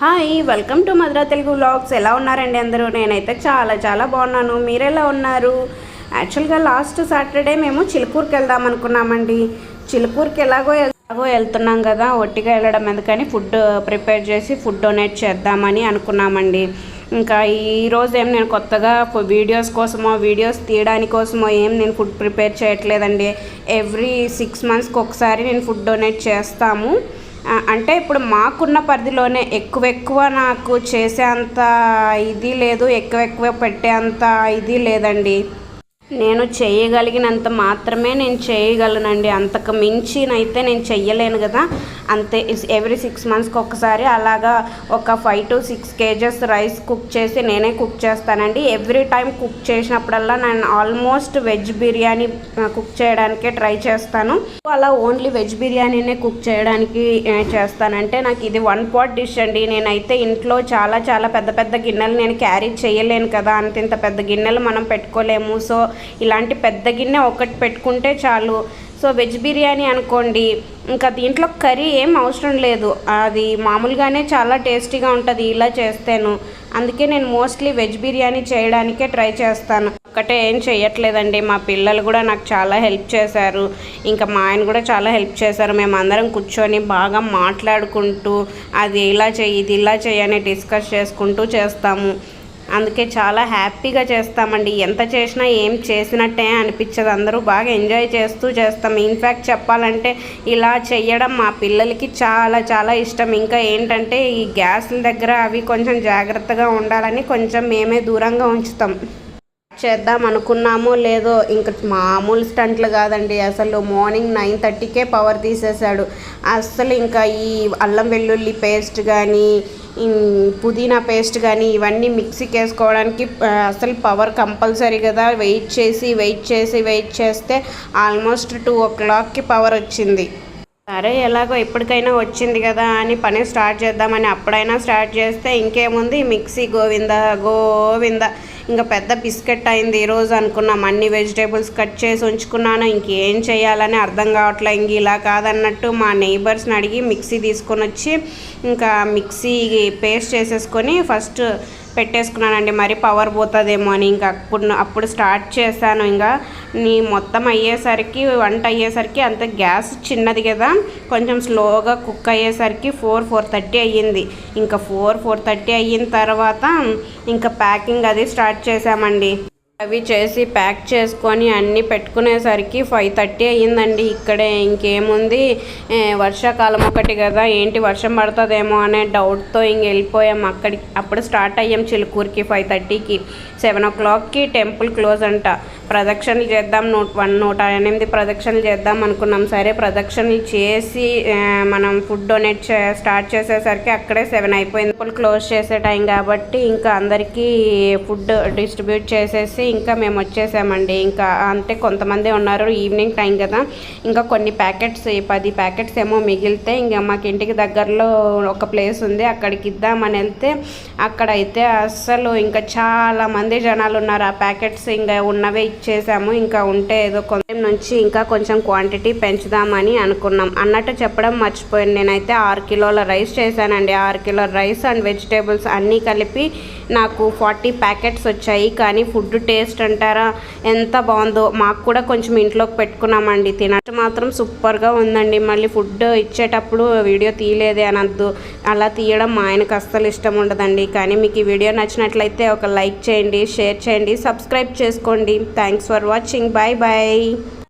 Hi welcome to Madhura Telugu vlogs. ఎలా ఉన్నారండి అందరూ? నేనైతే చాలా బాగున్నాను. మీరు ఎలా ఉన్నారు? యాక్చువల్గా లాస్ట్ సాటర్డే మేము చిలుకూరుకి వెళ్దాం అనుకున్నామండి. చిలుకూరుకి ఎలాగో వెళ్తున్నాం కదా, ఒట్టిగా వెళ్ళడం ఎందుకని ఫుడ్ ప్రిపేర్ చేసి ఫుడ్ డొనేట్ చేద్దామని అనుకున్నామండి. ఇంకా ఈరోజు ఏం నేను కొత్తగా వీడియోస్ తీయడానికి కోసమో ఏం నేను ఫుడ్ ప్రిపేర్ చేయట్లేదండి. ఎవ్రీ 6 monthsకి ఒకసారి నేను ఫుడ్ డొనేట్ చేస్తాము. అంటే ఇప్పుడు మాకున్న పరిధిలోనే ఎక్కువ నాకు చేసేంత ఇది లేదు, ఎక్కువ పెట్టేంత ఇది లేదండి. నేను చేయగలిగినంత మాత్రమే నేను చేయగలనండి. అంతకు మించినైతే నేను చెయ్యలేను కదా. అంతే. ఎవ్రీ 6 monthsకి ఒకసారి అలాగా ఒక 5 to 6 kgs రైస్ కుక్ చేసి నేనే కుక్ చేస్తానండి. ఎవ్రీ టైం కుక్ చేసినప్పుడల్లా నేను ఆల్మోస్ట్ వెజ్ బిర్యానీ కుక్ చేయడానికే ట్రై చేస్తాను. అలా ఓన్లీ వెజ్ బిర్యానీనే కుక్ చేయడానికి చేస్తానంటే నాకు ఇది 1 pot డిష్ అండి. నేనైతే ఇంట్లో చాలా పెద్ద గిన్నెలు నేను క్యారీ చేయలేను కదా, అంత పెద్ద గిన్నెలు మనం పెట్టుకోలేము. సో ఇలాంటి పెద్ద గిన్నె ఒకటి పెట్టుకుంటే చాలు. సో వెజ్ బిర్యానీ అనుకోండి, ఇంకా దీంట్లో కర్రీ ఏం అవసరం లేదు, అది మామూలుగానే చాలా టేస్టీగా ఉంటుంది ఇలా చేస్తేను. అందుకే నేను మోస్ట్లీ వెజ్ బిర్యానీ చేయడానికే ట్రై చేస్తాను. ఒక్కటే ఏం చేయట్లేదండి, మా పిల్లలు కూడా నాకు చాలా హెల్ప్ చేశారు. ఇంకా మా ఆయన కూడా చాలా హెల్ప్ చేశారు. మేము అందరం కూర్చొని బాగా మాట్లాడుకుంటూ అది ఇలా చెయ్యి ఇది ఇలా చెయ్యి అని డిస్కస్ చేసుకుంటూ చేస్తాము. అందుకే చాలా హ్యాపీగా చేస్తామండి. ఎంత చేసినా ఏం చేసినట్టే అనిపించదు. అందరూ బాగా ఎంజాయ్ చేస్తూ చేస్తాం. ఇన్ఫ్యాక్ట్ చెప్పాలంటే ఇలా చెయ్యడం మా పిల్లలకి చాలా ఇష్టం. ఇంకా ఏంటంటే ఈ గ్యాస్ల దగ్గర అవి కొంచెం జాగ్రత్తగా ఉండాలని కొంచెం మేమే దూరంగా ఉంచుతాం. చేద్దాం అనుకున్నామో లేదో ఇంకా మామూలు స్టంట్లు కాదండి. అసలు మార్నింగ్ 9:30కే పవర్ తీసేశాడు. అసలు ఇంకా ఈ అల్లం వెల్లుల్లి పేస్ట్ కానీ పుదీనా పేస్ట్ కానీ ఇవన్నీ మిక్సీకి వేసుకోవడానికి అసలు పవర్ కంపల్సరీ కదా. వెయిట్ చేస్తే ఆల్మోస్ట్ 2 o'clockకి పవర్ వచ్చింది. సరే ఎలాగో ఎప్పటికైనా వచ్చింది కదా అని పని స్టార్ట్ చేద్దామని అప్పుడైనా స్టార్ట్ చేస్తే ఇంకేముంది, మిక్సీ గోవింద ఇంకా పెద్ద బిస్కెట్ అయింది ఈరోజు అనుకున్నాం. అన్ని వెజిటేబుల్స్ కట్ చేసి ఉంచుకున్నాను, ఇంకేం చేయాలని అర్థం కావట్లే. ఇంక ఇలా కాదన్నట్టు మా నైబర్స్ని అడిగి మిక్సీ తీసుకొని వచ్చి ఇంకా మిక్సీ పేస్ట్ చేసేసుకొని ఫస్ట్ పెట్టేసుకున్నానండి. మరి పవర్ పోతుందేమో అని ఇంకా అప్పుడు స్టార్ట్ చేశాను. ఇంకా మొత్తం వంట అయ్యేసరికి అంత గ్యాస్ చిన్నది కదా, కొంచెం స్లోగా కుక్ అయ్యేసరికి 4:30 అయ్యింది. ఇంకా 4:30 అయిన తర్వాత ఇంకా ప్యాకింగ్ అది స్టార్ట్ చేసామండి. అవి చేసి ప్యాక్ చేసుకొని అన్నీ పెట్టుకునేసరికి 5:30 అయ్యిందండి. ఇక్కడే ఇంకేముంది, వర్షాకాలం ఒకటి కదా, ఏంటి వర్షం పడుతుందేమో అనే డౌట్తో వెళ్ళిపోయాం అప్పుడు స్టార్ట్ అయ్యాం చిలుకూరుకి 5:30కి. 7 o'clockకి టెంపుల్ క్లోజ్ అంట. ప్రదక్షిణలు చేద్దాం, 108 ప్రదక్షిణలు చేద్దాం అనుకున్నాం. సరే ప్రదక్షిణలు చేసి మనం ఫుడ్ డొనేట్ స్టార్ట్ చేసేసరికి అక్కడే 7 అయిపోయింది. టెంపుల్ క్లోజ్ చేసే టైం కాబట్టి ఇంకా అందరికీ ఫుడ్ డిస్ట్రిబ్యూట్ చేసేసి ఇంకా మేము వచ్చేసామండి. ఇంకా అంటే కొంతమంది ఉన్నారు, ఈవినింగ్ టైం కదా, ఇంకా కొన్ని ప్యాకెట్స్ 10 ప్యాకెట్స్ ఏమో మిగిలితే ఇంకా మాకు ఇంటికి దగ్గరలో ఒక ప్లేస్ ఉంది, అక్కడికి ఇద్దామని వెళ్తే అక్కడైతే అస్సలు ఇంకా చాలా మంది జనాలు ఉన్నారు. ఆ ప్యాకెట్స్ ఇంకా ఉన్నవే ఇచ్చేసాము. ఇంకా ఉంటే ఏదో కొంచెం నుంచి ఇంకా కొంచెం క్వాంటిటీ పెంచుదామని అనుకున్నాం. అన్నట్టు చెప్పడం మర్చిపోయాను, నేనైతే 6 కిలోల రైస్ చేశానండి. 6 కిలోల రైస్ అండ్ వెజిటేబుల్స్ అన్నీ కలిపి నాకు 40 ప్యాకెట్స్ వచ్చాయి. కానీ ఫుడ్ టేస్ట్ అంటారా ఎంత బాగుందో. మాకు కూడా కొంచెం ఇంట్లోకి పెట్టుకున్నామండి. తినట్టు మాత్రం సూపర్గా ఉందండి. మళ్ళీ ఫుడ్ ఇచ్చేటప్పుడు వీడియో తీయలేదే అనద్దు, అలా తీయడం మా ఆయనకు అస్సలు ఇష్టం ఉండదండి. కానీ మీకు ఈ వీడియో నచ్చినట్లయితే ఒక లైక్ చేయండి, షేర్ చేయండి, సబ్స్క్రైబ్ చేసుకోండి. Thanks for watching. బాయ్.